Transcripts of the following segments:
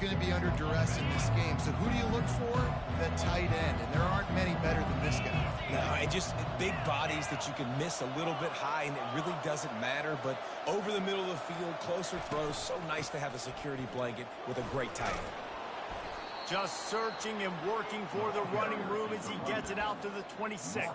going to be under duress in this game. So who do you look for? The tight end. And there aren't many better than this guy. No, and just big bodies that you can miss a little bit high, and it really doesn't matter. But over the middle of the field, closer throws, so nice to have a security blanket with a great tight end. Just searching and working for the running room as he gets it out to the 26.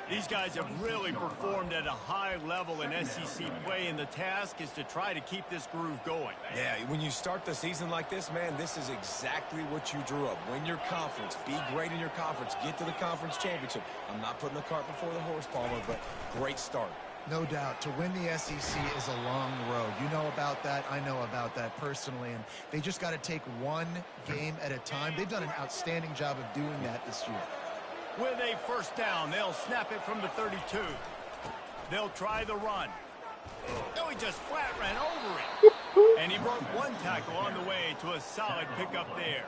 These guys have really performed at a high level in SEC play, and the task is to try to keep this groove going. Yeah, when you start the season like this, man, this is exactly what you drew up. Win your conference, be great in your conference, get to the conference championship. I'm not putting the cart before the horse, Palmer, but great start. No doubt. To win the SEC is a long road. You know about that. I know about that personally. And they just got to take one game at a time. They've done an outstanding job of doing that this year. With a first down, they'll snap it from the 32. They'll try the run. No, he just flat ran over it. And he broke one tackle on the way to a solid pickup there.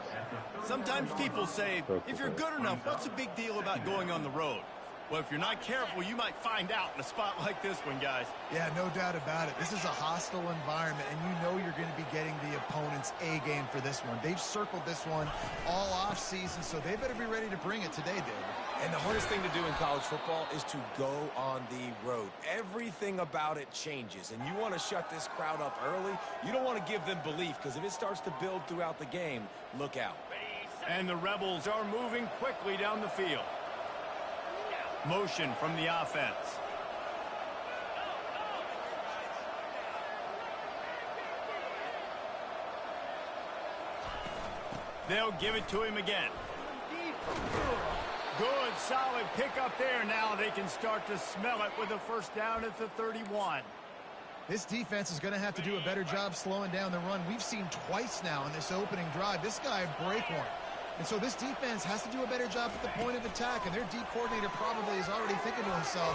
Sometimes people say, if you're good enough, what's the big deal about going on the road? Well, if you're not careful, you might find out in a spot like this one, guys. Yeah, no doubt about it. This is a hostile environment, and you know you're going to be getting the opponent's A game for this one. They've circled this one all off season, so they better be ready to bring it today, David. And the hardest thing to do in college football is to go on the road. Everything about it changes, and you want to shut this crowd up early. You don't want to give them belief, because if it starts to build throughout the game, look out. And the Rebels are moving quickly down the field. Motion from the offense. They'll give it to him again. Good, solid pickup there. Now they can start to smell it with a first down at the 31. This defense is going to have to do a better job slowing down the run. We've seen twice now in this opening drive. This guy break one. And so this defense has to do a better job at the point of attack, and their D coordinator probably is already thinking to himself,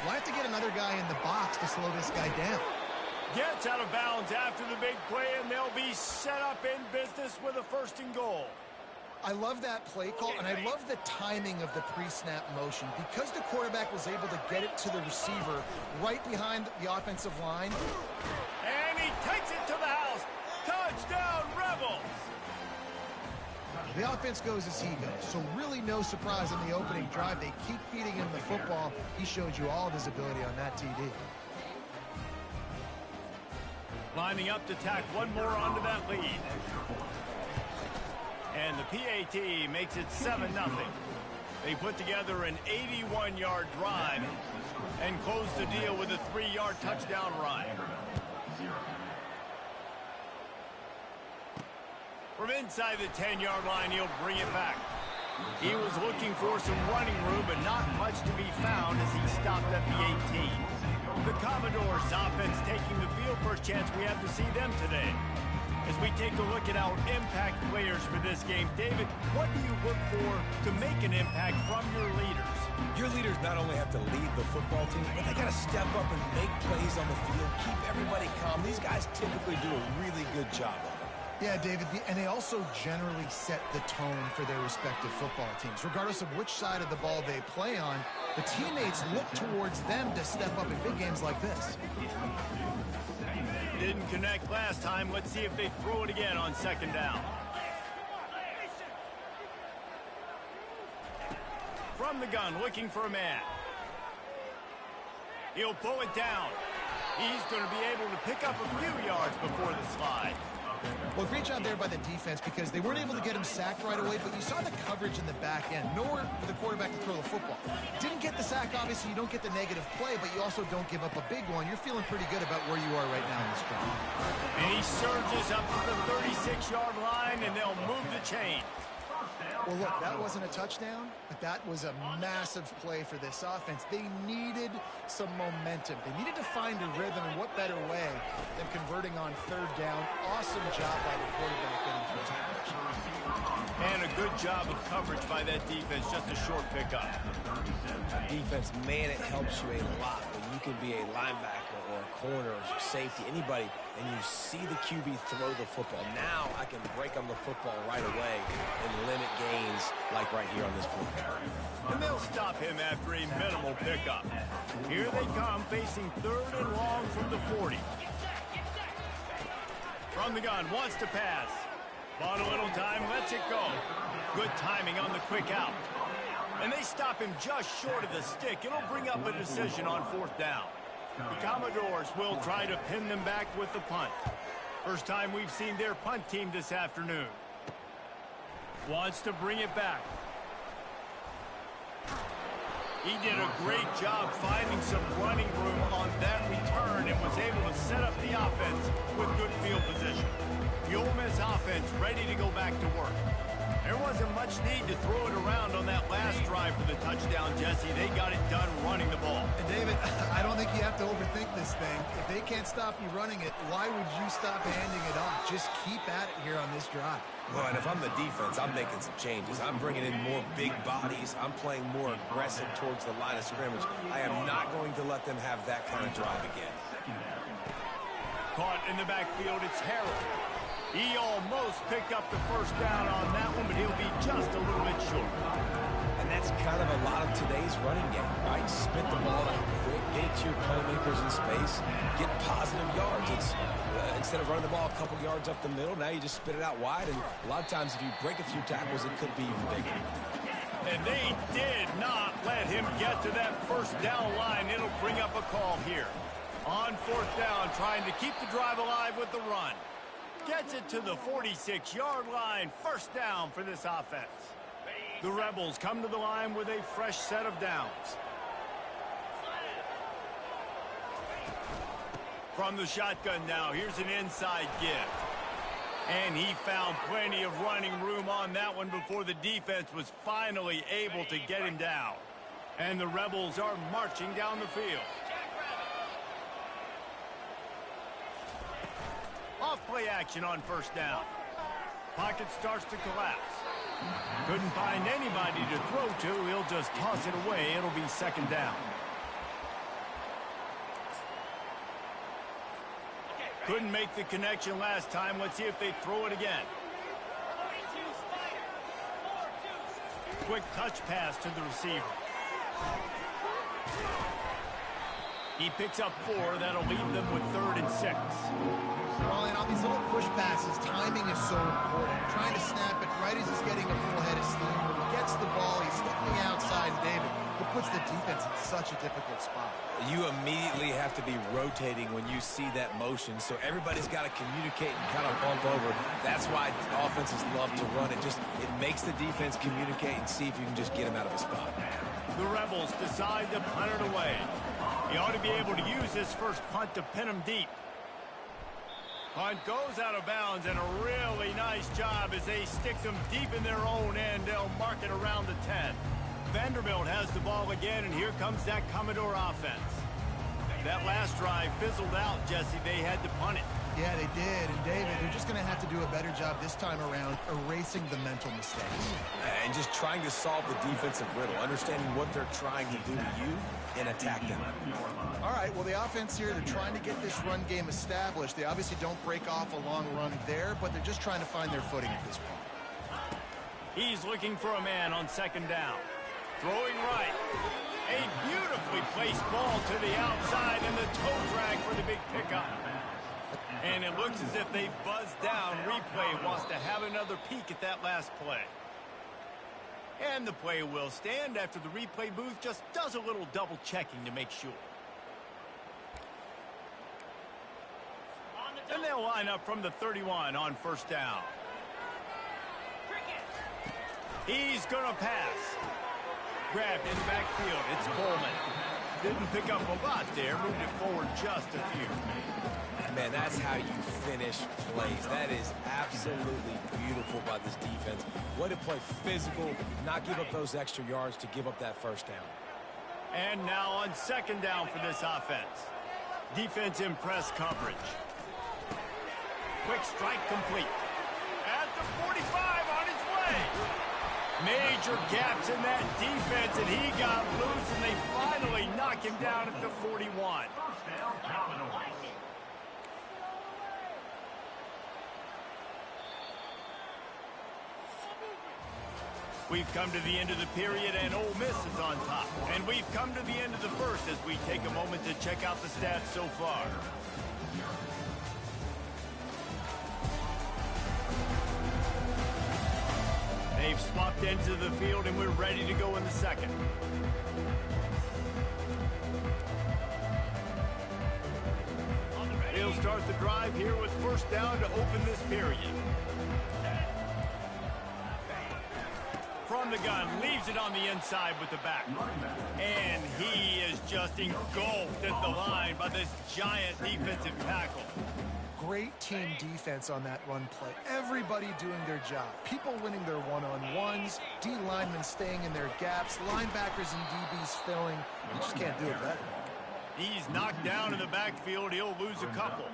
we'll have to get another guy in the box to slow this guy down. Gets out of bounds after the big play, and they'll be set up in business with a first and goal. I love that play call, and I love the timing of the pre-snap motion. Because the quarterback was able to get it to the receiver right behind the offensive line. And he takes it to the house. Touchdown, Rebels! The offense goes as he goes, so really no surprise in the opening drive. They keep feeding him the football. He showed you all of his ability on that TD. Lining up to tack one more onto that lead. And the PAT makes it 7-0. They put together an 81-yard drive and close the deal with a 3-yard touchdown run. From inside the 10-yard line, he'll bring it back. He was looking for some running room, but not much to be found as he stopped at the 18. The Commodores offense taking the field. First chance we have to see them today. As we take a look at our impact players for this game, David, what do you look for to make an impact from your leaders? Your leaders not only have to lead the football team, but they got to step up and make plays on the field, keep everybody calm. These guys typically do a really good job of it. Yeah, David, and they also generally set the tone for their respective football teams. Regardless of which side of the ball they play on, the teammates look towards them to step up in big games like this. Didn't connect last time. Let's see if they throw it again on second down. From the gun, looking for a man. He'll pull it down. He's going to be able to pick up a few yards before the slide. Well, great job there by the defense because they weren't able to get him sacked right away, but you saw the coverage in the back end. Nowhere for the quarterback to throw the football. Didn't get the sack, obviously. You don't get the negative play, but you also don't give up a big one. You're feeling pretty good about where you are right now in this drive. And he surges up to the 36-yard line, and they'll move the chain. Well, look, that wasn't a touchdown, but that was a massive play for this offense. They needed some momentum. They needed to find a rhythm, and what better way than converting on third down. Awesome job by the quarterback getting first down. And a good job of coverage by that defense, just a short pickup. Defense, man, it helps you a lot when you can be a linebacker or a corner or safety, anybody, and you see the QB throw the football. Now I can break on the football right away and limit gains like right here on this play. And they'll stop him after a minimal pickup. Here they come, facing third and long from the 40. From the gun, wants to pass. Bought a little time, lets it go. Good timing on the quick out. And they stop him just short of the stick. It'll bring up a decision on 4th down. The Commodores will try to pin them back with the punt. First time we've seen their punt team this afternoon. Wants to bring it back. He did a great job finding some running room on that return and was able to set up the offense with good field position. The Ole Miss offense ready to go back to work. There wasn't much need to throw it around on that last drive for the touchdown, Jesse. They got it done running the ball. And David, I don't think you have to overthink this thing. If they can't stop you running it, why would you stop handing it off? Just keep at it here on this drive. Well, and if I'm the defense, I'm making some changes. I'm bringing in more big bodies. I'm playing more aggressive towards the line of scrimmage. I am not going to let them have that kind of drive again. Caught in the backfield, it's Harrell. He almost picked up the first down on that one, but he'll be just a little bit short. And that's kind of a lot of today's running game, right? Spit the ball out quick, get it to your playmakers in space, get positive yards. It's instead of running the ball a couple yards up the middle, now you just spit it out wide, and a lot of times if you break a few tackles, it could be even bigger. And they did not let him get to that first down line. It'll bring up a call here. On 4th down, trying to keep the drive alive with the run. Gets it to the 46-yard line. First down for this offense. The Rebels come to the line with a fresh set of downs. From the shotgun now, here's an inside give. And he found plenty of running room on that one before the defense was finally able to get him down. And the Rebels are marching down the field. Off-play action on first down. Pocket starts to collapse. Couldn't find anybody to throw to. He'll just toss it away. It'll be second down. Couldn't make the connection last time. Let's see if they throw it again. Quick touch pass to the receiver. He picks up 4. That'll leave them with 3rd and 6. Well, and on these little push passes, timing is so important. Trying to snap it right as he's getting a full head of steam. When he gets the ball, he's hitting the outside, David. It puts the defense in such a difficult spot. You immediately have to be rotating when you see that motion, so everybody's got to communicate and kind of bump over. That's why offenses love to run it. It makes the defense communicate and see if you can just get him out of a spot. The Rebels decide to punt it away. He ought to be able to use this first punt to pin him deep. Punt goes out of bounds, and a really nice job as they stick them deep in their own end. They'll mark it around the 10. Vanderbilt has the ball again, and here comes that Commodore offense. That last drive fizzled out, Jesse. They had to punt it. Yeah, they did. And, David, they're just going to have to do a better job this time around erasing the mental mistakes. And just trying to solve the defensive riddle, understanding what they're trying to do to you and attack them. All right, well, the offense here, they're trying to get this run game established. They obviously don't break off a long run there, but they're just trying to find their footing at this point. He's looking for a man on second down. Throwing right. A beautifully placed ball to the outside, and the toe drag for the big pickup. And it looks as if they've buzzed down. Replay wants to have another peek at that last play. And the play will stand after the replay booth just does a little double checking to make sure. And they'll line up from the 31 on first down. He's going to pass. Grabbed in the backfield. It's Coleman. Didn't pick up a lot there. Moved it forward just a few. Man, that's how you finish plays. That is absolutely beautiful by this defense. Way to play physical, not give up those extra yards to give up that first down. And now on second down for this offense. Defense in press coverage. Quick strike complete. At the 45 on his way. Major gaps in that defense, and he got loose, and they finally knock him down at the 41. We've come to the end of the period, and Ole Miss is on top. And we've come to the end of the first as we take a moment to check out the stats so far. They've swapped ends of the field, and we're ready to go in the second. He'll start the drive here with first down to open this period. From the gun, leaves it on the inside with the back. And he is just engulfed at the line by this giant defensive tackle. Great team defense on that run play. Everybody doing their job. People winning their one-on-ones, D linemen staying in their gaps, linebackers and DBs filling. You just can't do it better. He's knocked down in the backfield. He'll lose a couple.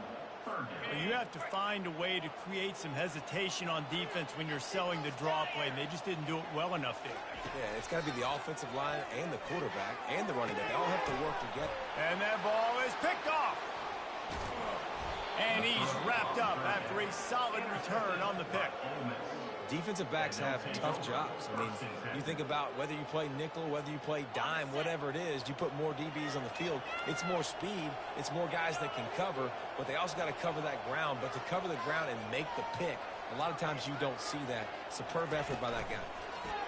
But you have to find a way to create some hesitation on defense when you're selling the draw play, and they just didn't do it well enough there. Yeah, it's got to be the offensive line and the quarterback and the running back. They all have to work together. And that ball is picked off. And he's wrapped up after a solid return on the pick. Defensive backs have tough jobs. I mean, you think about whether you play nickel, whether you play dime, whatever it is, you put more DBs on the field. It's more speed. It's more guys that can cover, but they also got to cover that ground. But to cover the ground and make the pick, a lot of times you don't see that. Superb effort by that guy.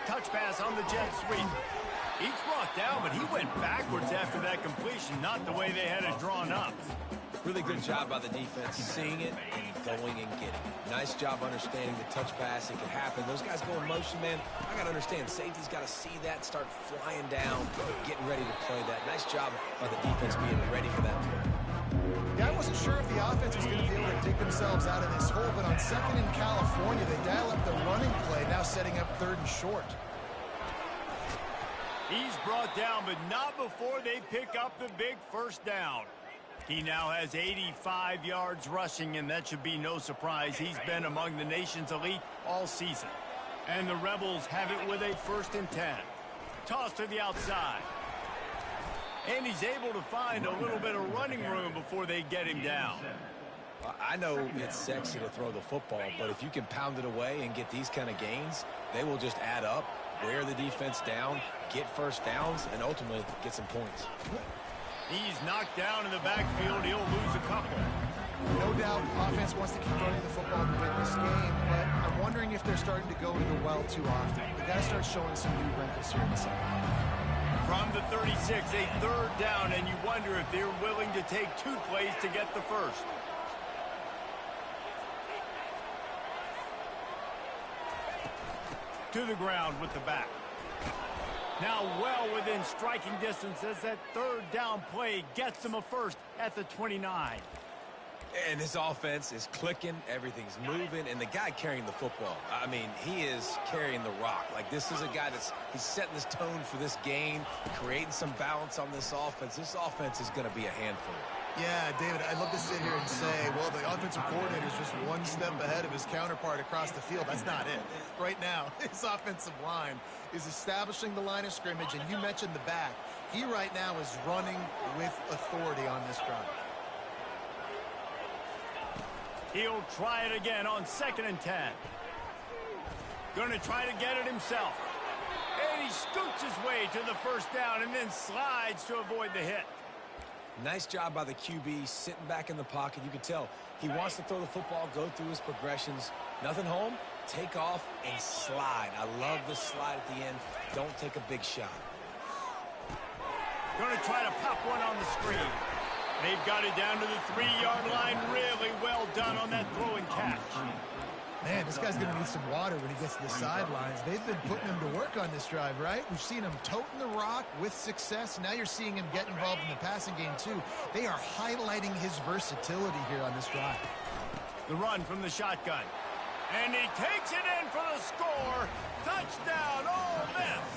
Touch pass on the jet sweep. He's brought down, but he went backwards after that completion, not the way they had it drawn up. Really good job by the defense, seeing it and going and getting it. Nice job understanding the touch pass. It could happen. Those guys go in motion, man. I got to understand, safety's got to see that, start flying down, getting ready to play that. Nice job by the defense being ready for that play. Yeah, I wasn't sure if the offense was going to be able to dig themselves out of this hole, but on second in California, they dial up the running play, now setting up third and short. He's brought down, but not before they pick up the big first down. He now has 85 yards rushing, and that should be no surprise. He's been among the nation's elite all season. And the Rebels have it with a 1st and 10. Toss to the outside. And he's able to find a little bit of running room before they get him down. I know it's sexy to throw the football, but if you can pound it away and get these kind of gains, they will just add up, wear the defense down, get first downs, and ultimately get some points. He's knocked down in the backfield. He'll lose a couple. No doubt offense wants to keep running the football to win this game, but I'm wondering if they're starting to go to the well too often. They got to start showing some new wrinkles here in the second. From the 36, a 3rd down, and you wonder if they're willing to take 2 plays to get the first. To the ground with the back. Now well within striking distance as that 3rd down play gets them a first at the 29. And this offense is clicking, everything's moving, and the guy carrying the football, I mean, he is carrying the rock. Like, this is a guy he's setting this tone for this game, creating some balance on this offense. This offense is going to be a handful. Yeah, David, I'd love to sit here and say, well, the offensive coordinator is just one step ahead of his counterpart across the field. That's not it. Right now, his offensive line is establishing the line of scrimmage, and you mentioned the back. He right now is running with authority on this drive. He'll try it again on 2nd and 10. Going to try to get it himself. And he scoots his way to the first down and then slides to avoid the hit. Nice job by the QB, sitting back in the pocket. You can tell he wants to throw the football, go through his progressions. Nothing home, take off, and slide. I love the slide at the end. Don't take a big shot. Going to try to pop one on the screen. They've got it down to the 3-yard line. Really well done on that throw and catch. Man, this guy's going to need some water when he gets to the sidelines. They've been putting him to work on this drive, right? We've seen him toting the rock with success. Now you're seeing him get involved in the passing game, too. They are highlighting his versatility here on this drive. The run from the shotgun. And he takes it in for the score. Touchdown, Ole Miss.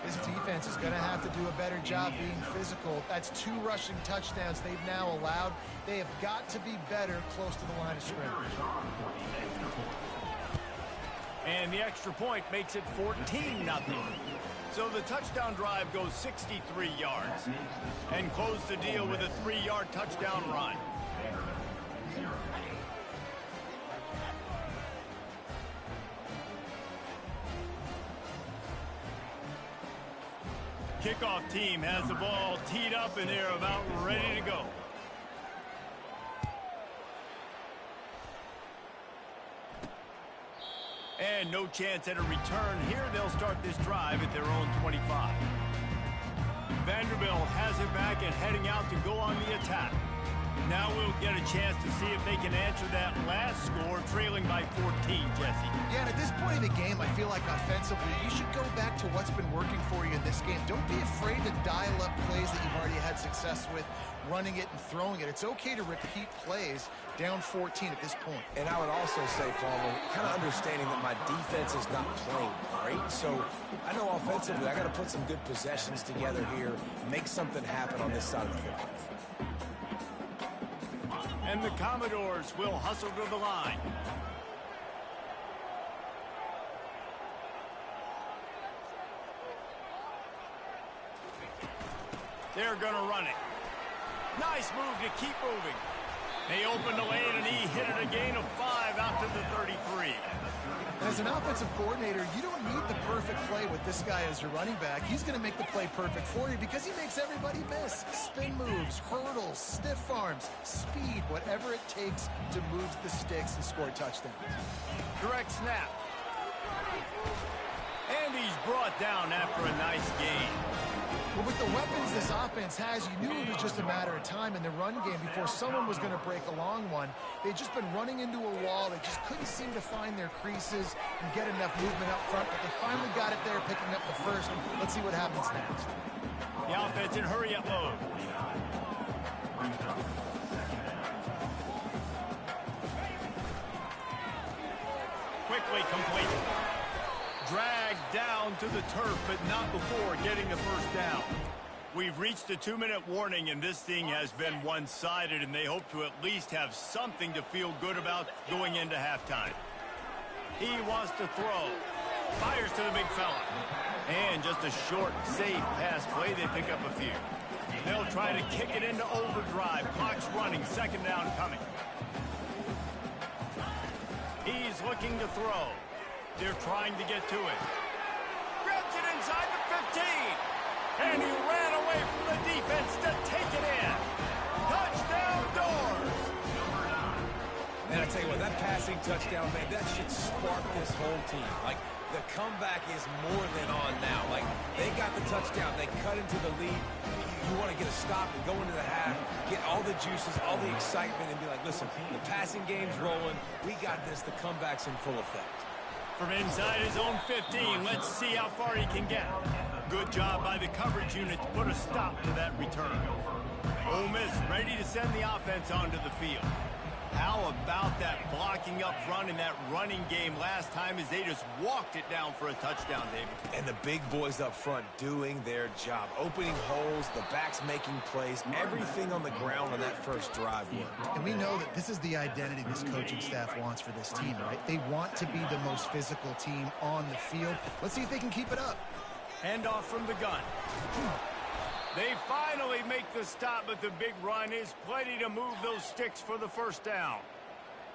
This defense is going to have to do a better job being physical. That's 2 rushing touchdowns they've now allowed. They have got to be better close to the line of scrimmage. And the extra point makes it 14-0. So the touchdown drive goes 63 yards. And close the deal with a 3-yard touchdown run. Kickoff team has the ball teed up and they're about ready to go. And And no chance at a return here. They'll start this drive at their own 25. Vanderbilt has it back and heading out to go on the attack. Now we'll get a chance to see if they can answer that last score, trailing by 14, Jesse. Yeah, and at this point in the game, I feel like offensively, you should go back to what's been working for you in this game. Don't be afraid to dial up plays that you've already had success with, running it and throwing it. It's okay to repeat plays down 14 at this point. And I would also say, Palmer, kind of understanding that my defense is not playing great. So I know offensively, I got to put some good possessions together here, make something happen on this side of the football. And the Commodores will hustle to the line. They're going to run it. Nice move to keep moving. They opened the lane, and he hit it a gain of 5 out to the 33. As an offensive coordinator, you don't need the perfect play with this guy as your running back. He's going to make the play perfect for you because he makes everybody miss. Spin moves, hurdles, stiff arms, speed, whatever it takes to move the sticks and score touchdowns. Direct snap. And he's brought down after a nice gain. Well, with the weapons this offense has, you knew it was just a matter of time in the run game before someone was going to break a long one. They'd just been running into a wall. They just couldn't seem to find their creases and get enough movement up front, but they finally got it there, picking up the first. Let's see what happens next. The offense in hurry-up mode. Quickly complete. Dragged down to the turf, but not before getting the first down. We've reached the 2-minute warning, and this thing has been one-sided, and they hope to at least have something to feel good about going into halftime. He wants to throw. Fires to the big fella. And just a short, safe pass play. They pick up a few. They'll try to kick it into overdrive. Clock's running. Second down coming. He's looking to throw. They're trying to get to it. Grabs it inside the 15. And he ran away from the defense to take it in. Touchdown Doors. And I tell you what, that passing touchdown, man, that should spark this whole team. Like, the comeback is more than on now. Like, they got the touchdown. They cut into the lead. You want to get a stop and go into the half, get all the juices, all the excitement, and be like, listen, the passing game's rolling. We got this. The comeback's in full effect. From inside his own 15, let's see how far he can get. Good job by the coverage unit to put a stop to that return. Ole Miss ready to send the offense onto the field. How about that blocking up front in that running game last time as they just walked it down for a touchdown, David? And the big boys up front doing their job. Opening holes, the backs making plays, everything on the ground on that first drive worked. And we know that this is the identity this coaching staff wants for this team, right? They want to be the most physical team on the field. Let's see if they can keep it up. Handoff from the gun. They finally make the stop, but the big run is plenty to move those sticks for the first down.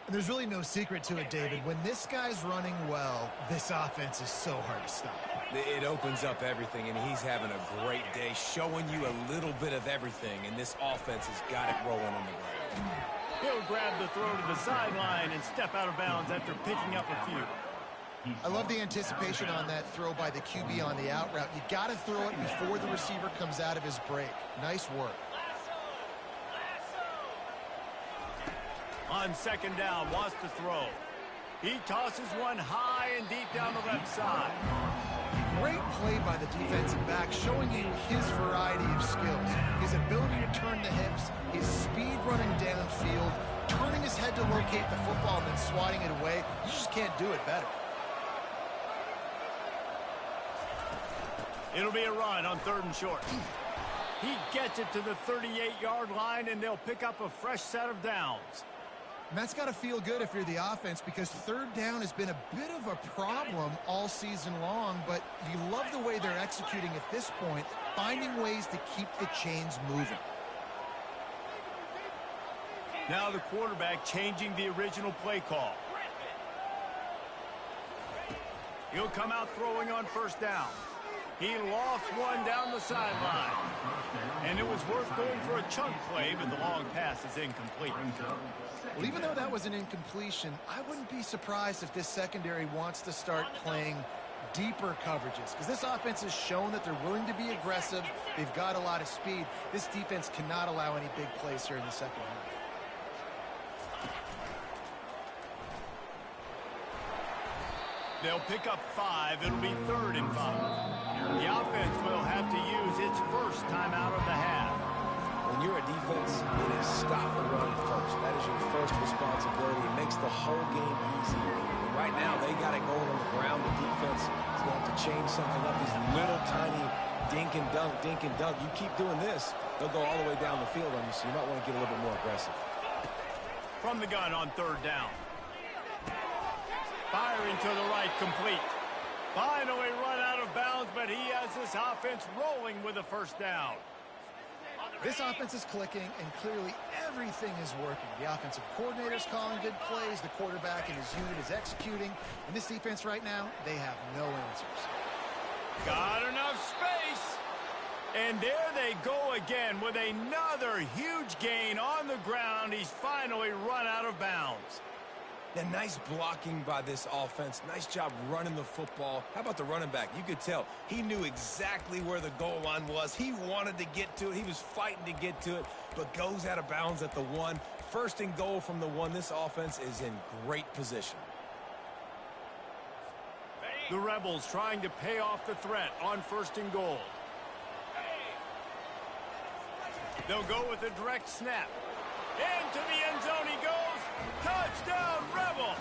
And there's really no secret to it, David. When this guy's running well, this offense is so hard to stop. It opens up everything, and he's having a great day, showing you a little bit of everything, and this offense has got it rolling on the ground. He'll grab the throw to the sideline and step out of bounds after picking up a few. I love the anticipation on that throw by the QB on the out route. You got to throw it before the receiver comes out of his break. Nice work. On second down, wants to throw. He tosses one high and deep down the left side. Great play by the defensive back, showing you his variety of skills. His ability to turn the hips, his speed running downfield, turning his head to locate the football and then swatting it away. You just can't do it better. It'll be a run on third and short. He gets it to the 38-yard line, and they'll pick up a fresh set of downs. And that's got to feel good if you're the offense, because third down has been a bit of a problem all season long, but you love the way they're executing at this point, finding ways to keep the chains moving. Now the quarterback changing the original play call. He'll come out throwing on first down. He lost one down the sideline. And it was worth going for a chunk play, but the long pass is incomplete. Well, even though that was an incompletion, I wouldn't be surprised if this secondary wants to start playing deeper coverages, because this offense has shown that they're willing to be aggressive. They've got a lot of speed. This defense cannot allow any big plays here in the second half. They'll pick up 5. It'll be 3rd and 5. The offense will have to use its first timeout of the half. When you're a defense, it is stop the run first. That is your first responsibility. It makes the whole game easy. And right now, they got it going on the ground. The defense is going to have to change something up. These little tiny dink and dunk, dink and dunk. You keep doing this, they'll go all the way down the field on you, so you might want to get a little bit more aggressive. From the gun on 3rd down. Firing to the right, complete. Finally run out of bounds, but he has this offense rolling with a first down. This offense is clicking, and clearly everything is working. The offensive coordinator's calling good plays. The quarterback and his unit is executing. And this defense right now, they have no answers. Got enough space. And there they go again with another huge gain on the ground. He's finally run out of bounds. Yeah, nice blocking by this offense. Nice job running the football. How about the running back? You could tell he knew exactly where the goal line was. He wanted to get to it. He was fighting to get to it, but goes out of bounds at the 1. 1st and goal from the 1. This offense is in great position. The Rebels trying to pay off the threat on 1st and goal. They'll go with a direct snap. Into the end zone he goes. Touchdown, Rebels!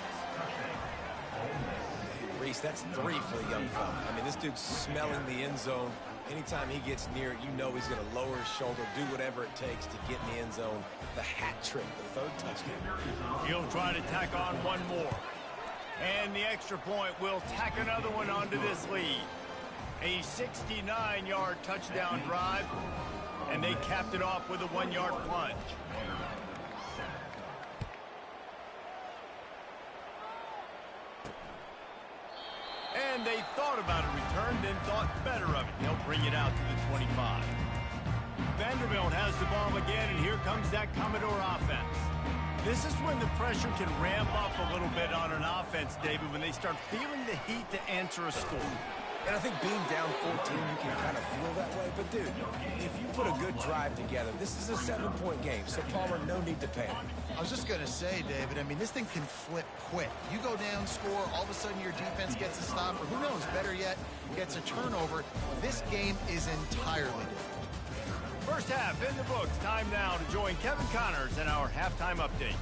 Reese, that's 3 for the young fella. I mean, this dude's smelling the end zone. Anytime he gets near it, you know he's going to lower his shoulder, do whatever it takes to get in the end zone. The hat trick, the 3rd touchdown. He'll try to tack on one more. And the extra point will tack another one onto this lead. A 69-yard touchdown drive, and they capped it off with a 1-yard plunge. And they thought about a return, then thought better of it. They'll bring it out to the 25. Vanderbilt has the ball again, and here comes that Commodore offense. This is when the pressure can ramp up a little bit on an offense, David, when they start feeling the heat to answer a score. And I think being down 14, you can kind of feel that way. But, dude, if you put a good drive together, this is a 7-point game. So, Palmer, no need to panic. I was just going to say, David, I mean, this thing can flip quick. You go down, score, all of a sudden your defense gets a stop, or who knows, better yet, gets a turnover. This game is entirely different. First half in the books. Time now to join Kevin Connors in our halftime update.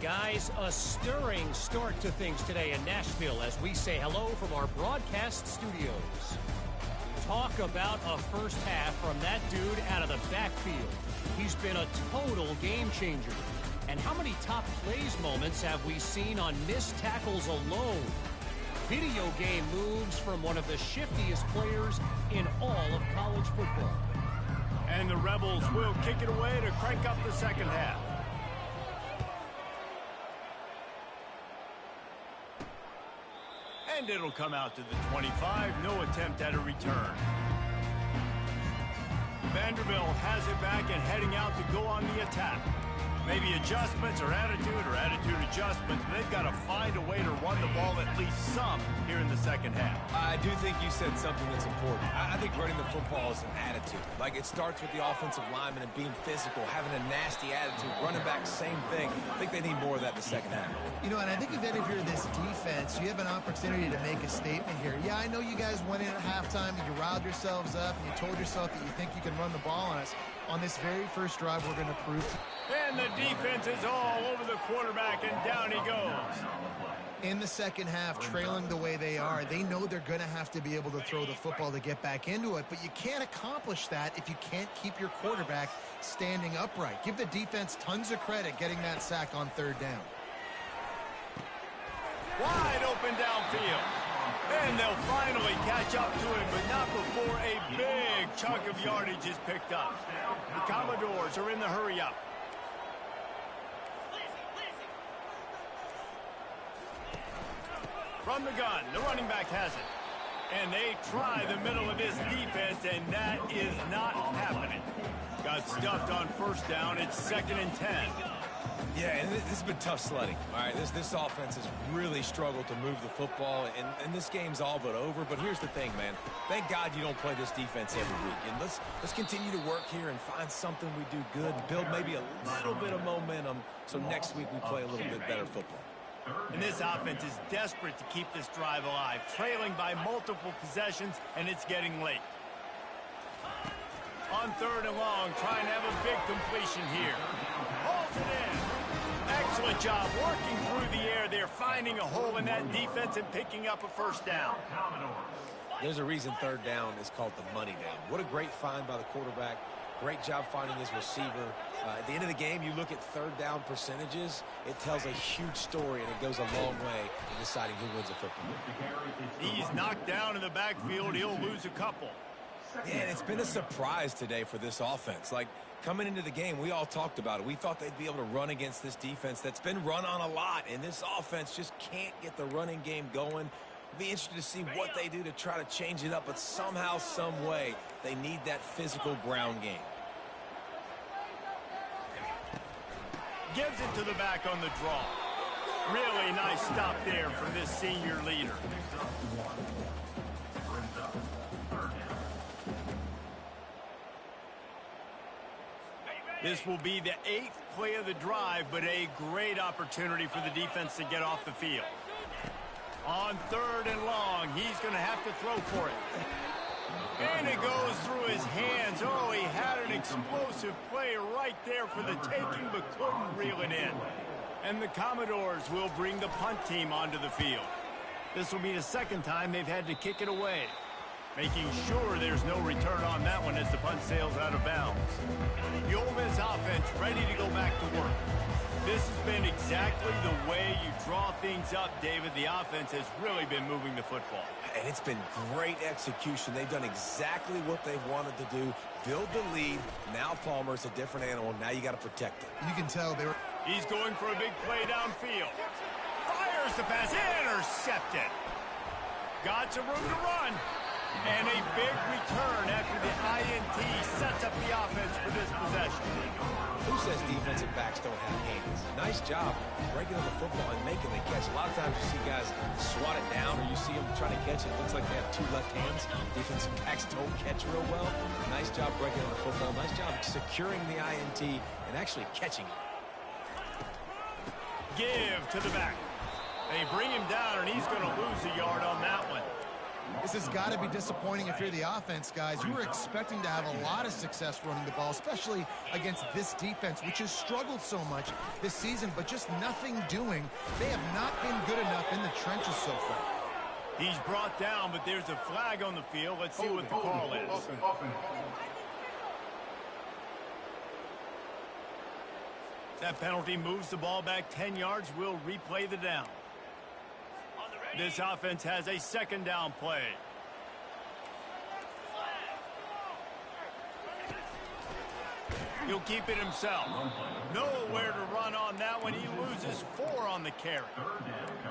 Guys, a stirring start to things today in Nashville as we say hello from our broadcast studios. Talk about a first half from that dude out of the backfield. He's been a total game changer. And how many top plays moments have we seen on missed tackles alone? Video game moves from one of the shiftiest players in all of college football. And the Rebels will kick it away to crank up the second half. And it'll come out to the 25. No attempt at a return. Vanderbilt has it back and heading out to go on the attack. Maybe adjustments or attitude adjustments, but they've got to find a way to run the ball at least some here in the second half. I do think you said something that's important. I think running the football is an attitude. Like, it starts with the offensive lineman and being physical, having a nasty attitude. Running back, same thing. I think they need more of that in the second half. You know, and I think that if you're this defense, you have an opportunity to make a statement here. Yeah, I know you guys went in at halftime and you riled yourselves up and you told yourself that you think you can run the ball on us. On this very first drive, we're going to prove to And the defense is all over the quarterback, and down he goes. in the second half, trailing the way they are, they know they're going to have to be able to throw the football to get back into it, but you can't accomplish that if you can't keep your quarterback standing upright. Give the defense tons of credit getting that sack on 3rd down. Wide open downfield. And they'll finally catch up to him, but not before a big chunk of yardage is picked up. The Commodores are in the hurry-up. From the gun, the running back has it. And they try the middle of this defense, and that is not happening. Got stuffed on first down. It's 2nd and 10. Yeah, and this has been tough sledding. All right, this offense has really struggled to move the football, and this game's all but over. But here's the thing, man. Thank God you don't play this defense every week. And let's continue to work here and find something we do good and build maybe a little bit of momentum so next week we play a little bit better football. And this offense is desperate to keep this drive alive, trailing by multiple possessions, and it's getting late. On 3rd and long, trying to have a big completion here. Holds it in. Excellent job working through the air there, finding a hole in that defense and picking up a first down. There's a reason 3rd down is called the money down. What a great find by the quarterback. Great job finding his receiver. At the end of the game, you look at 3rd down percentages. It tells a huge story, and it goes a long way in deciding who wins a football. He's knocked down in the backfield. He'll lose a couple. Yeah, and it's been a surprise today for this offense. Like, coming into the game, we all talked about it. We thought they'd be able to run against this defense that's been run on a lot, and this offense just can't get the running game going. Be interested to see what they do to try to change it up, but somehow, some way, they need that physical ground game. Gives it to the back on the draw. Really nice stop there from this senior leader. This will be the 8th play of the drive, but a great opportunity for the defense to get off the field. On 3rd and long, he's going to have to throw for it. And it goes through his hands. Oh, he had an explosive play right there for the taking, but couldn't reel it in. And the Commodores will bring the punt team onto the field. This will be the 2nd time they've had to kick it away, making sure there's no return on that one as the punt sails out of bounds. The Ole Miss offense ready to go back to work. This has been exactly the way you draw things up, David. The offense has really been moving the football. And it's been great execution. They've done exactly what they've wanted to do. Build the lead. Now Palmer's a different animal. Now you got to protect it. You can tell they were... He's going for a big play downfield. Fires the pass. Intercepted. Got some room to run. And a big return after the INT sets up the offense for this possession. Who says defensive backs don't have hands? Nice job breaking on the football and making the catch. A lot of times you see guys swat it down or you see them trying to catch it. It looks like they have 2 left hands. Defensive backs don't catch real well. Nice job breaking on the football. Nice job securing the INT and actually catching it. Give to the back. They bring him down, and he's going to lose a yard on that one. This has got to be disappointing if you're the offense, guys. You were expecting to have a lot of success running the ball, especially against this defense, which has struggled so much this season, but just nothing doing. They have not been good enough in the trenches so far. He's brought down, but there's a flag on the field. Let's see what the call is. That penalty moves the ball back 10 yards. We'll replay the down. This offense has a 2nd down play. He'll keep it himself. Nowhere to run on that one. He loses 4 on the carry.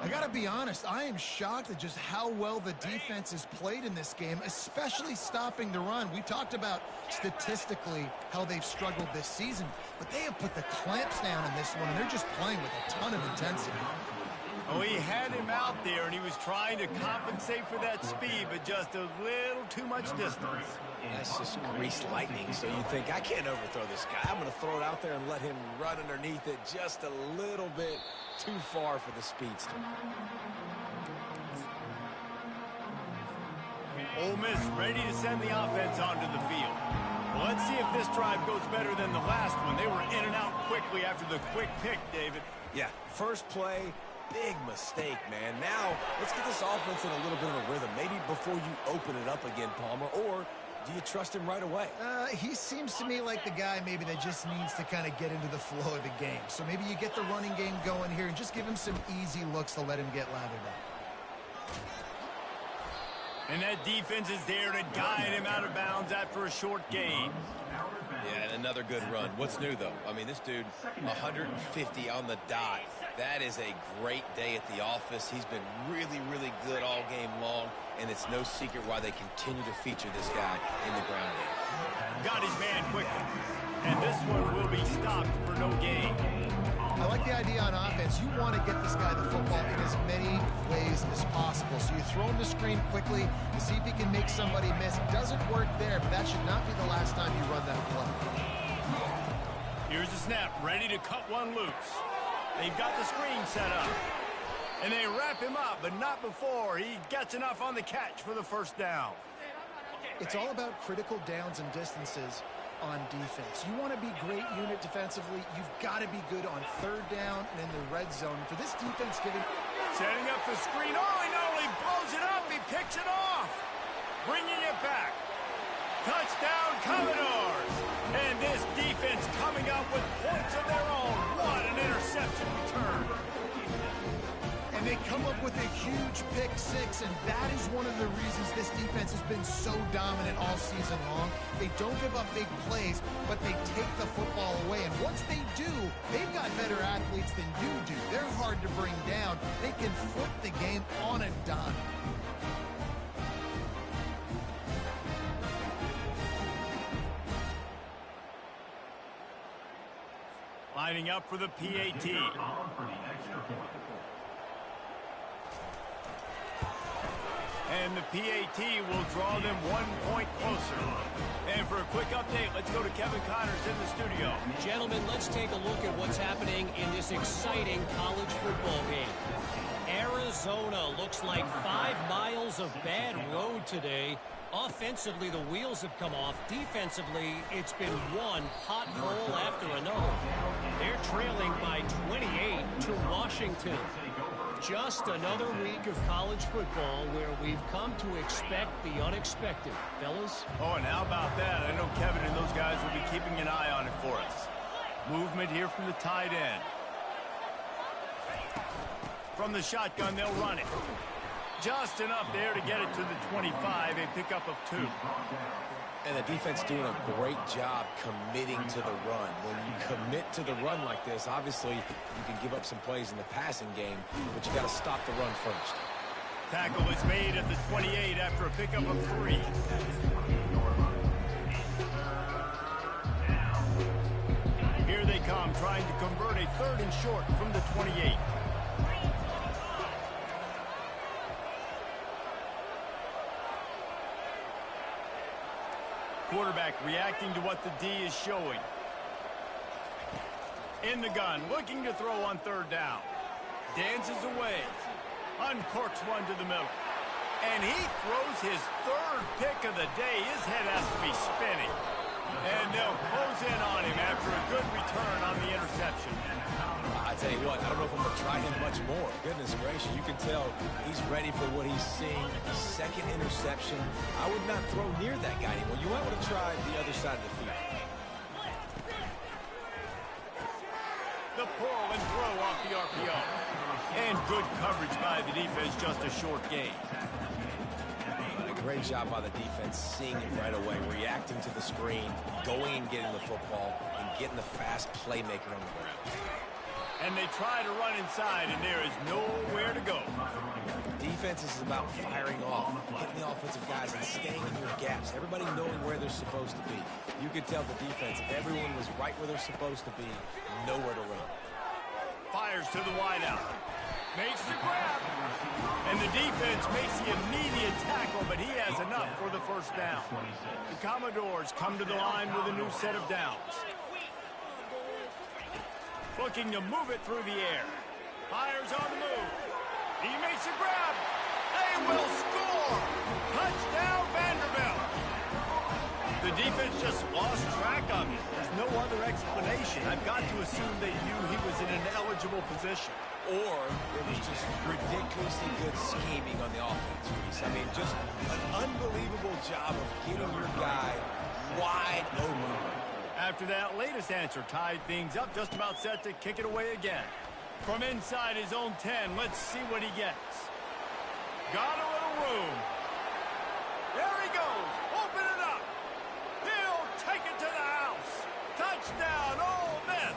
I got to be honest, I am shocked at just how well the defense has played in this game, especially stopping the run. We talked about statistically how they've struggled this season, but they have put the clamps down in this one, and they're just playing with a ton of intensity. Oh, he had him out there, and he was trying to compensate for that speed, but just a little too much distance. That's just greased lightning, so you think, I can't overthrow this guy. I'm going to throw it out there and let him run underneath it just a little bit too far for the speedster. Ole Miss ready to send the offense onto the field. Well, let's see if this drive goes better than the last one. They were in and out quickly after the quick pick, David. Yeah, first play, big mistake, man. Now, let's get this offense in a little bit of a rhythm. Maybe before you open it up again, Palmer, or do you trust him right away? He seems to me like the guy maybe that just needs to kind of get into the flow of the game. So maybe you get the running game going here and just give him some easy looks to let him get lathered up. And that defense is there to guide him out of bounds after a short gain. Yeah, and another good run. What's new, though? I mean, this dude, 150 on the dot. That is a great day at the office. He's been really, really good all game long, and it's no secret why they continue to feature this guy in the ground game. Got his man quickly, and this one will be stopped for no gain. I like the idea on offense. You want to get this guy the football in as many ways as possible. So you throw him the screen quickly to see if he can make somebody miss. Doesn't work there, but that should not be the last time you run that play. Here's the snap, ready to cut one loose. They've got the screen set up. And they wrap him up, but not before he gets enough on the catch for the first down. It's all about critical downs and distances on defense. You want to be great unit defensively. You've got to be good on third down and in the red zone. For this defense, setting up the screen. Oh, he not only blows it up, he picks it off. Bringing it back. Touchdown, Commodores. And this defense coming up with points of their own. What an interception return. And they come up with a huge pick six, and that is one of the reasons this defense has been so dominant all season long. They don't give up big plays, but they take the football away. And once they do, they've got better athletes than you do. They're hard to bring down. They can flip the game on a dime. Lining up for the PAT. And the PAT will draw them 1 point closer. And for a quick update, let's go to Kevin Connors in the studio. Gentlemen, let's take a look at what's happening in this exciting college football game. Arizona looks like 5 miles of bad road today. Offensively, the wheels have come off. Defensively, it's been one hot roll after another. They're trailing by 28 to Washington. Just another week of college football where we've come to expect the unexpected. Fellas? Oh, and how about that? I know Kevin and those guys will be keeping an eye on it for us. Movement here from the tight end. From the shotgun, they'll run it. Just enough there to get it to the 25, a pickup of 2. And the defense doing a great job committing to the run. When you commit to the run like this, obviously you can give up some plays in the passing game, but you got to stop the run first. Tackle is made at the 28 after a pickup of 3. Here they come, trying to convert a 3rd and short from the 28. Quarterback reacting to what the D is showing. In the gun, looking to throw on 3rd down. Dances away. Uncorks one to the middle. And he throws his 3rd pick of the day. His head has to be spinning. And they'll close in on him after a good return on the interception. I tell you what, I don't know if I'm going to try him much more. Goodness gracious, you can tell he's ready for what he's seeing. 2nd interception. I would not throw near that guy anymore. You might want to try the other side of the field. The pull and throw off the RPO. And good coverage by the defense, just a short gain. A great job by the defense, seeing it right away, reacting to the screen, going and getting the football, and getting the fast playmaker on the ground. And they try to run inside, and there is nowhere to go. Defense is about firing off, hitting the offensive guys, and staying in your gaps. Everybody knowing where they're supposed to be. You could tell the defense, if everyone was right where they're supposed to be, nowhere to run. Fires to the wideout. Makes the grab. And the defense makes the immediate tackle, but he has enough for the 1st down. The Commodores come to the line with a new set of downs. Looking to move it through the air. Fires on the move. He makes a grab. They will score. Touchdown, Vanderbilt. The defense just lost track of him. There's no other explanation. I've got to assume they knew he was in an eligible position. Or it was just ridiculously good scheming on the offense, Reese. I mean, just an unbelievable job of getting your guy wide open. After that latest answer tied things up, just about set to kick it away again. From inside his own 10, let's see what he gets. Got a little room. There he goes. Open it up. He'll take it to the house. Touchdown, Ole Miss.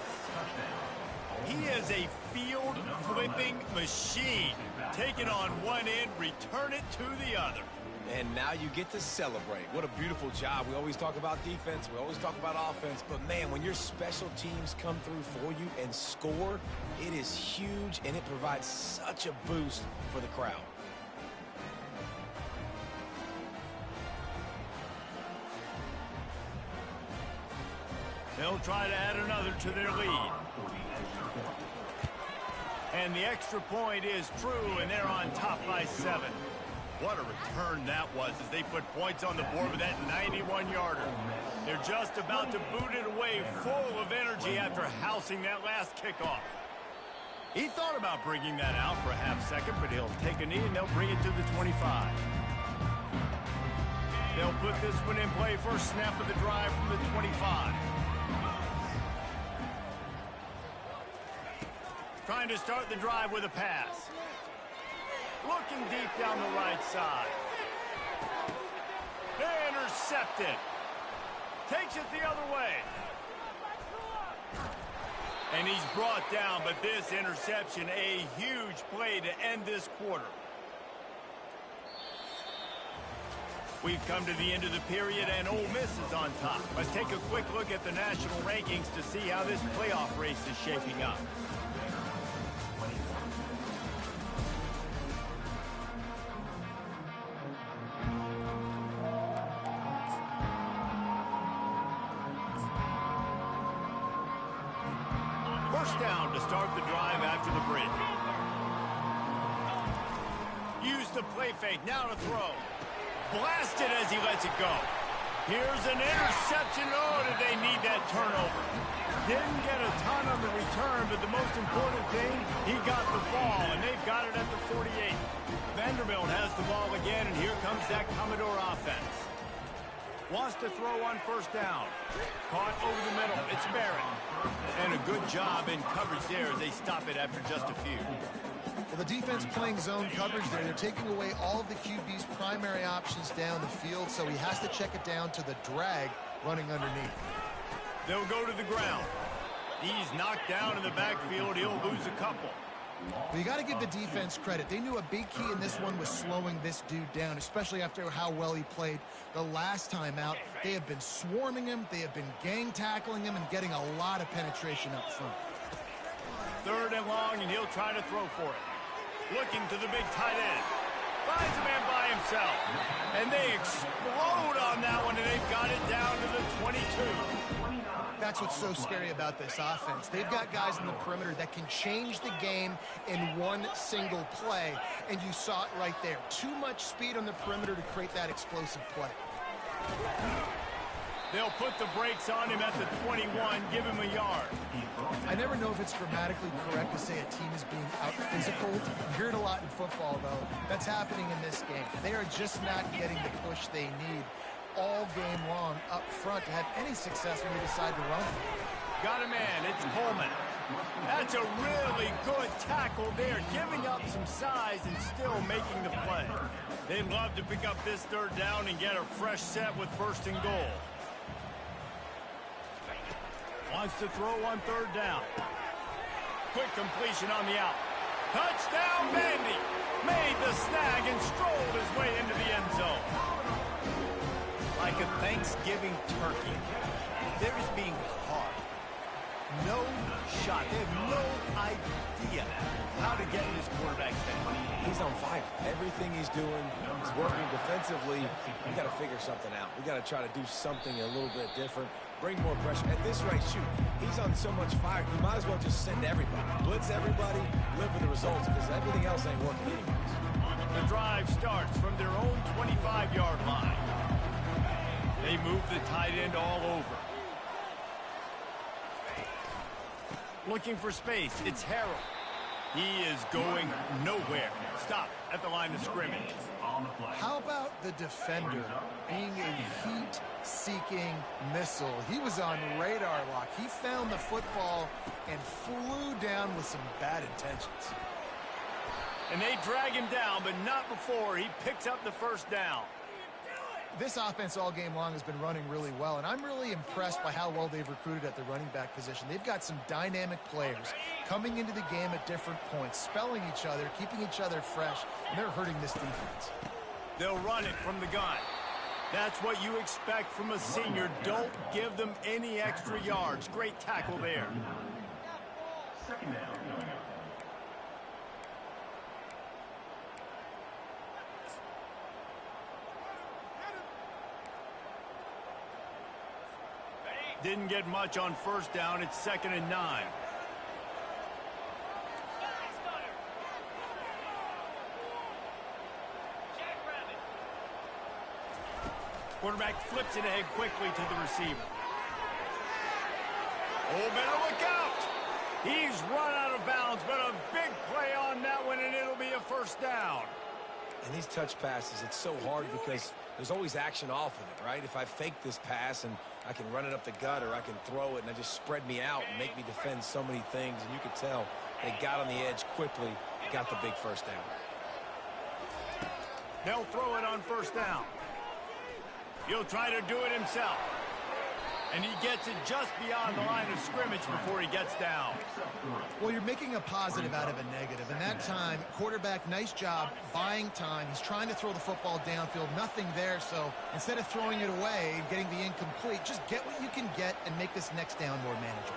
He has is a field-flipping machine. Take it on one end, return it to the other. And now you get to celebrate. What a beautiful job. We always talk about defense. We always talk about offense. But, man, when your special teams come through for you and score, it is huge, and it provides such a boost for the crowd. They'll try to add another to their lead. And the extra point is true, and they're on top by 7. What a return that was as they put points on the board with that 91-yarder. They're just about to boot it away full of energy after housing that last kickoff. He thought about bringing that out for a half second, but he'll take a knee and they'll bring it to the 25. They'll put this one in play first snap of the drive from the 25. Trying to start the drive with a pass. Looking deep down the right side. They intercepted. Takes it the other way. And he's brought down, but this interception, a huge play to end this quarter. We've come to the end of the period, and Ole Miss is on top. Let's take a quick look at the national rankings to see how this playoff race is shaping up. First down to start the drive after the bridge. Use the play fake, now to throw. Blasted as he lets it go. Here's an interception. Oh, did they need that turnover. Didn't get a ton on the return, but the most important thing, he got the ball, and they've got it at the 48. Vanderbilt has the ball again, and here comes that Commodore offense. Wants to throw on first down. Caught over the middle. It's Barrett. And a good job in coverage there as they stop it after just a few. Well, the defense playing zone coverage there. They're taking away all of the QB's primary options down the field, so he has to check it down to the drag running underneath. They'll go to the ground. He's knocked down in the backfield. He'll lose a couple. Well, you got to give the defense credit. They knew a big key in this one was slowing this dude down, especially after how well he played the last time out. They have been swarming him. They have been gang tackling him and getting a lot of penetration up front. 3rd and long, and he'll try to throw for it. Looking to the big tight end. Finds a man by himself. And they explode on that one, and they've got it down to the 22. That's what's so scary about this offense. They've got guys in the perimeter that can change the game in one single play, and you saw it right there. Too much speed on the perimeter to create that explosive play. They'll put the brakes on him at the 21, give him a yard. I never know if it's grammatically correct to say a team is being out-physical. You hear it a lot in football, though. That's happening in this game. They are just not getting the push they need all game long up front to have any success when they decide to run. Got a man, it's Coleman. That's a really good tackle there, giving up some size and still making the play. They'd love to pick up this 3rd down and get a fresh set with 1st and goal. Wants to throw on 3rd down. Quick completion on the out. Touchdown, Vandy. Made the snag and strolled his way into the end zone. Like a Thanksgiving turkey, they're just being caught. No shot. They have no idea how to get in this quarterback's head. He's on fire. Everything he's doing is working defensively. We got to figure something out. We got to try to do something a little bit different. Bring more pressure. At this rate, shoot, he's on so much fire, you might as well just send everybody. Blitz everybody, live with the results, because everything else ain't working anyways. The drive starts from their own 25-yard line. They move the tight end all over. Looking for space, it's Harrell. He is going nowhere. Stop at the line of scrimmage. How about the defender being a heat-seeking missile? He was on radar lock. He found the football and flew down with some bad intentions. And they drag him down, but not before he picks up the 1st down. This offense all game long has been running really well, and I'm really impressed by how well they've recruited at the running back position. They've got some dynamic players coming into the game at different points, spelling each other, keeping each other fresh, and they're hurting this defense. They'll run it from the gun. That's what you expect from a senior. Don't give them any extra yards. Great tackle there. Second down. Didn't get much on first down. It's 2nd and 9. Quarterback flips it ahead quickly to the receiver. Oh, better look out. He's run out of bounds, but a big play on that one, and it'll be a first down. And these touch passes, it's so hard because there's always action off of it, right? If I fake this pass and I can run it up the gut, or I can throw it and I just spread me out and make me defend so many things. And you could tell they got on the edge quickly, got the big first down. They'll throw it on first down. He'll try to do it himself. And he gets it just beyond the line of scrimmage before he gets down. Well, you're making a positive out of a negative. And that time, quarterback, nice job buying time. He's trying to throw the football downfield. Nothing there. So instead of throwing it away and getting the incomplete, just get what you can get and make this next down more manageable.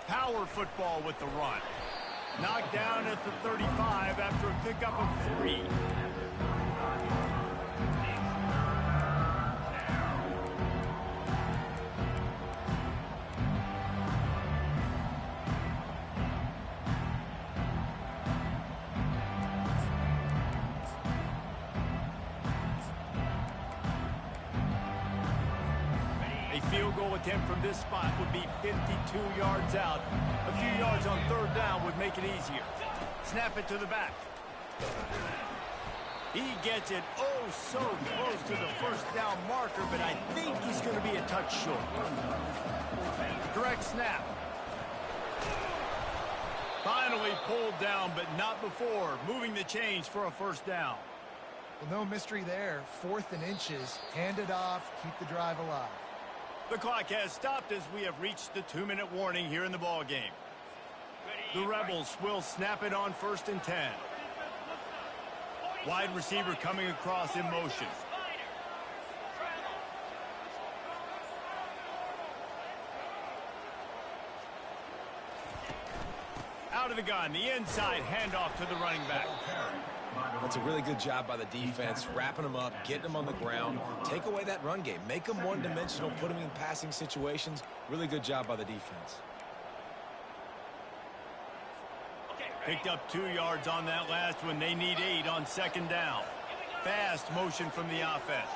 Power football with the run. Knocked down at the 35 after a pickup of 3. Field goal attempt from this spot would be 52 yards out. A few yards on third down would make it easier. Snap it to the back. He gets it oh so close to the first down marker, but I think he's going to be a touch short. Direct snap. Finally pulled down, but not before. Moving the chains for a first down. Well, no mystery there. 4th and inches. Hand it off. Keep the drive alive. The clock has stopped as we have reached the 2-minute warning here in the ball game. The Rebels will snap it on 1st and 10. Wide receiver coming across in motion. Out of the gun, the inside handoff to the running back. That's a really good job by the defense, wrapping them up, getting them on the ground. Take away that run game. Make them one-dimensional, put them in passing situations. Really good job by the defense. Picked up 2 yards on that last one. They need 8 on 2nd down. Fast motion from the offense.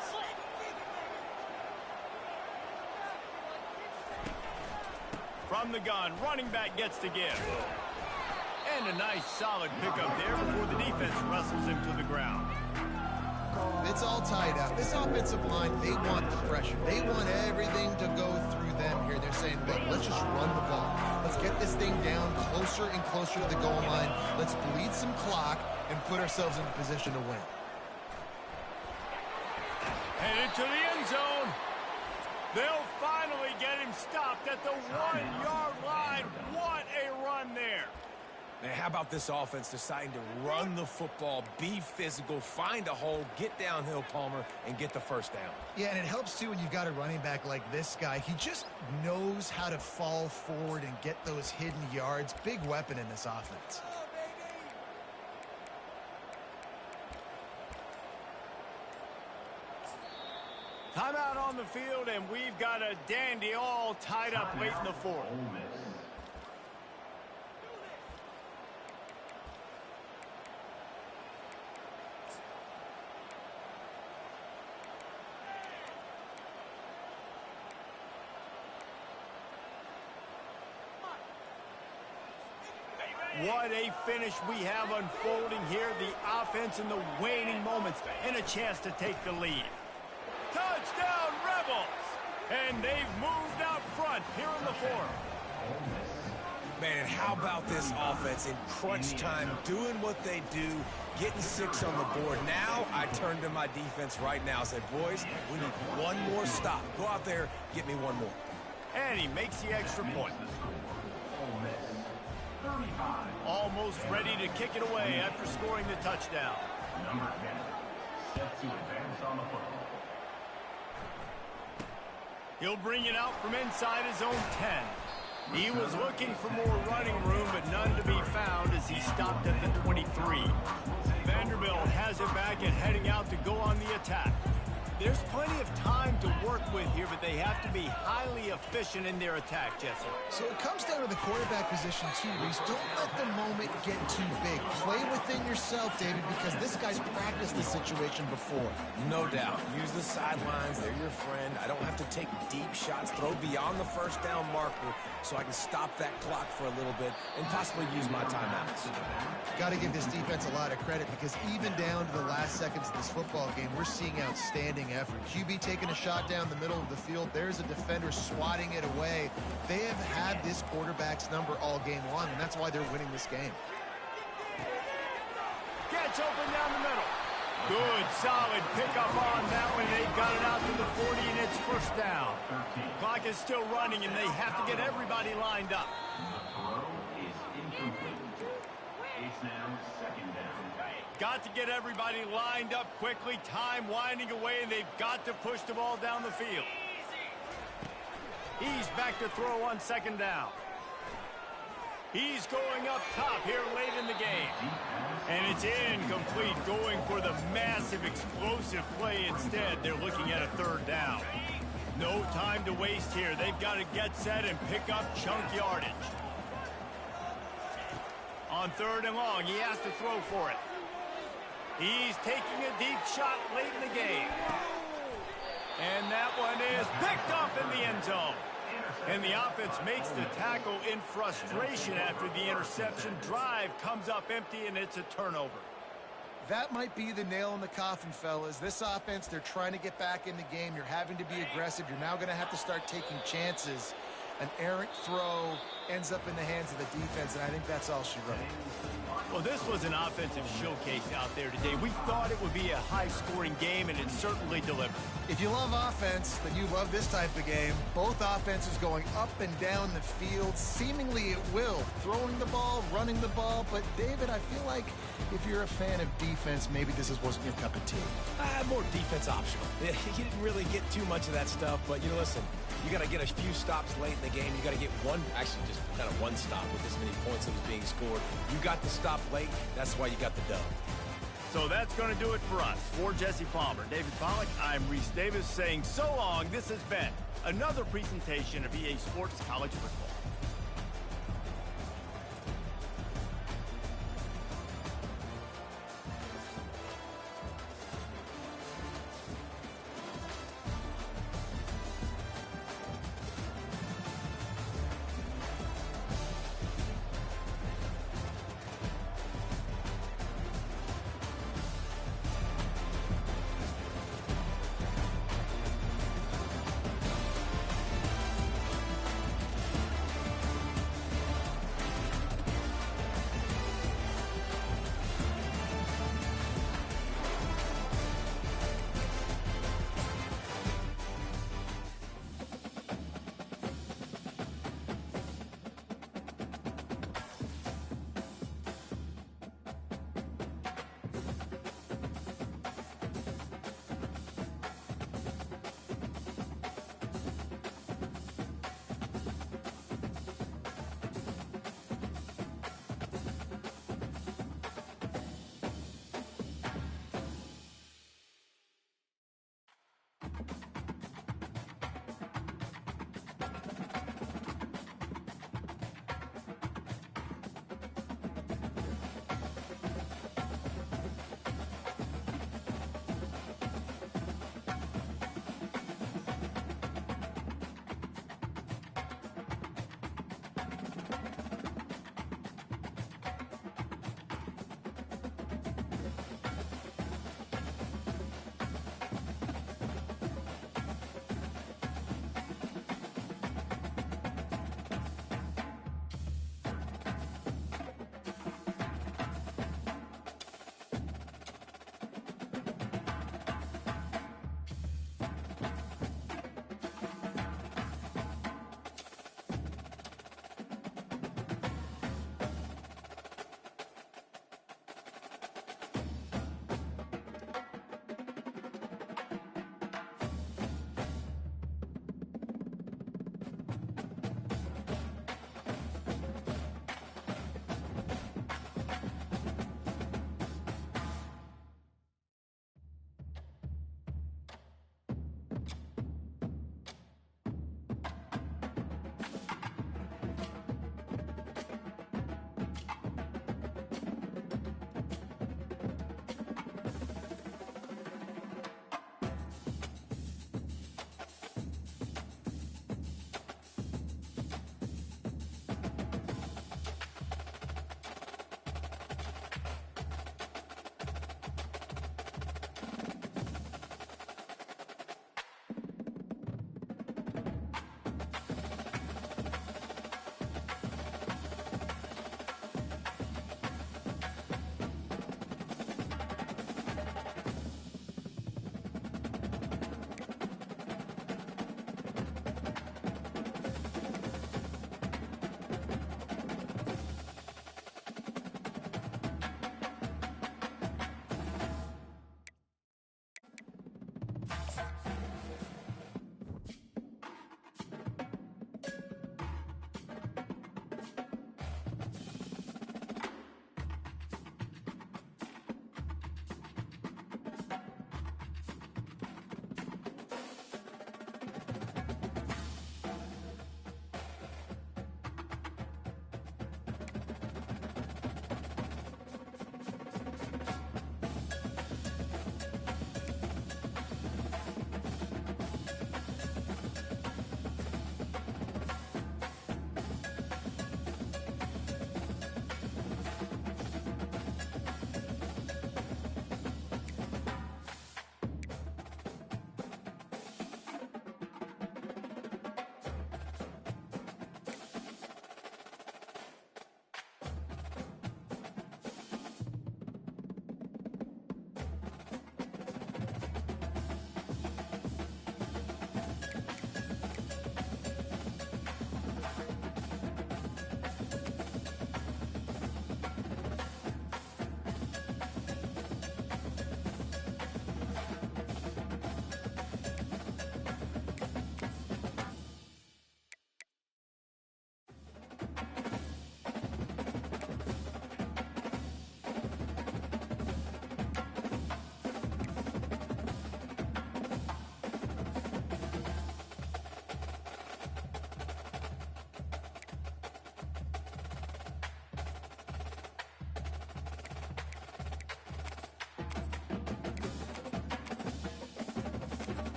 From the gun, running back gets to give. And a nice solid pickup there before the defense wrestles him to the ground. It's all tied up. This offensive line, they want the pressure. They want everything to go through them here. They're saying, look, let's just run the ball. Let's get this thing down closer and closer to the goal line. Let's bleed some clock and put ourselves in a position to win. Headed to the end zone. They'll finally get him stopped at the 1-yard line. What a run there. Man, how about this offense deciding to run the football, be physical, find a hole, get downhill, Palmer, and get the first down? Yeah, and it helps, too, when you've got a running back like this guy. He just knows how to fall forward and get those hidden yards. Big weapon in this offense. Timeout on the field, and we've got a dandy all tied up late in the 4th. What a finish we have unfolding here. The offense in the waning moments and a chance to take the lead. Touchdown, Rebels! And they've moved out front here in the fourth. Man, and how about this offense in crunch time, doing what they do, getting 6 on the board. Now I turn to my defense right now and said, boys, we need one more stop. Go out there, get me one more. And he makes the extra point. Almost ready to kick it away after scoring the touchdown. Number 10, set to advance on the football. He'll bring it out from inside his own 10. He was looking for more running room, but none to be found as he stopped at the 23. Vanderbilt has it back and heading out to go on the attack. There's plenty of time to work with here, but they have to be highly efficient in their attack, Jesse. So it comes down to the quarterback position too, Reese. Don't let the moment get too big. Play within yourself, David, because this guy's practiced this situation before. No doubt. Use the sidelines. They're your friend. I don't have to take deep shots. Throw beyond the first down marker so I can stop that clock for a little bit and possibly use my timeouts. Got to give this defense a lot of credit because even down to the last seconds of this football game, we're seeing outstanding effort. QB taking a shot down the middle of the field. There's a defender swatting it away. They have had this quarterback's number all game long, and that's why they're winning this game. Gets open down the middle. Good, solid pickup on that one. They got it out to the 40, and it's first down. Clock is still running, and they have to get everybody lined up. The throw is incomplete. It's now second down. Got to get everybody lined up quickly. Time winding away, and they've got to push the ball down the field. He's back to throw on second down. He's going up top here late in the game. And it's incomplete, going for the massive explosive play instead. They're looking at a third down. No time to waste here. They've got to get set and pick up chunk yardage. On third and long, he has to throw for it. He's taking a deep shot late in the game. And that one is picked off in the end zone. And the offense makes the tackle in frustration after the interception. Drive comes up empty, and it's a turnover. That might be the nail in the coffin, fellas. This offense, they're trying to get back in the game. You're having to be aggressive. You're now going to have to start taking chances. An errant throw ends up in the hands of the defense, and I think that's all she wrote. Well, this was an offensive showcase out there today. We thought it would be a high-scoring game, and it certainly delivered. If you love offense, then you love this type of game. Both offenses going up and down the field, seemingly at will. Throwing the ball, running the ball. But, David, I feel like if you're a fan of defense, maybe this wasn't your cup of tea. More defense optional. You didn't really get too much of that stuff, but, you know, listen, you got to get a few stops late in the game. You got to get one, actually just kind of one stop with this many points that was being scored. You got the stop late. That's why you got the dub. So that's going to do it for us. For Jesse Palmer, David Pollack, I'm Reese Davis saying so long. This has been another presentation of EA Sports College Football.